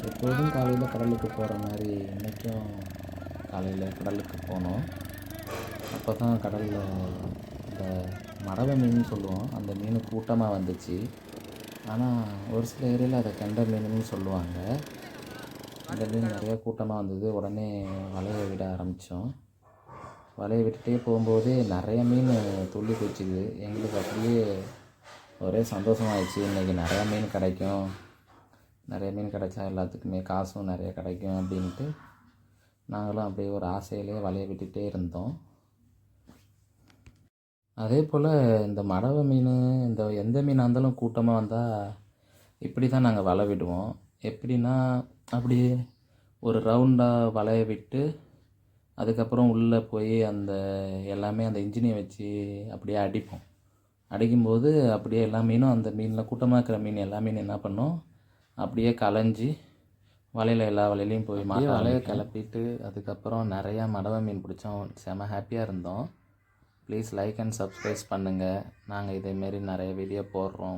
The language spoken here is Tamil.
எப்போதும் காலையில் கடலுக்கு போகிற மாதிரி இன்றைக்கும் காலையில் கடலுக்கு போனோம். அப்போ தான் கடலில் இந்த மடவை மீன் சொல்லுவோம், அந்த மீன் கூட்டமாக வந்துச்சு. ஆனால் ஒரு சில ஏரியாவில் அதை கெண்டை மீனுன்னு சொல்லுவாங்க. அந்த மீன் நிறையா கூட்டமாக வந்தது. உடனே வலையை விட ஆரம்பித்தோம். வலையை விட்டுட்டே போகும்போதே நிறைய மீன் துள்ளி குதிச்சுது. எங்களுக்கு அப்படியே ஒரே சந்தோஷமாகிடுச்சு. இன்றைக்கி நிறையா மீன் கிடைக்கும், நிறைய மீன் கிடைச்சா எல்லாத்துக்குமே காசும் நிறைய கிடைக்கும் அப்படின்ட்டு நாங்களும் அப்படியே ஒரு ஆசையிலே வலையை விட்டுகிட்டே இருந்தோம். அதே போல் இந்த மடவை மீன், இந்த எந்த மீனாக இருந்தாலும் கூட்டமாக வந்தால் இப்படி தான் நாங்கள் வலை விடுவோம். எப்படின்னா, அப்படியே ஒரு ரவுண்டாக வலையை விட்டு அதுக்கப்புறம் உள்ளே போய் அந்த எல்லாமே அந்த இன்ஜினை வச்சு அப்படியே அடிப்போம். அடிக்கும்போது அப்படியே எல்லா மீனும், அந்த மீனில் கூட்டமாக இருக்கிற மீன் எல்லா மீனும் என்ன பண்ணோம், அப்படியே கலைஞ்சி வலையில் எல்லா வலையிலையும் போய் மாட்ட வலையை கிளப்பிட்டு அதுக்கப்புறம் நிறையா மடவை மீன் பிடிச்சோம். செம ஹாப்பியாக இருந்தோம். ப்ளீஸ் லைக் அண்ட் சப்ஸ்கிரைப் பண்ணுங்கள். நாங்கள் இதேமாரி நிறைய வீடியோ போடுறோம்.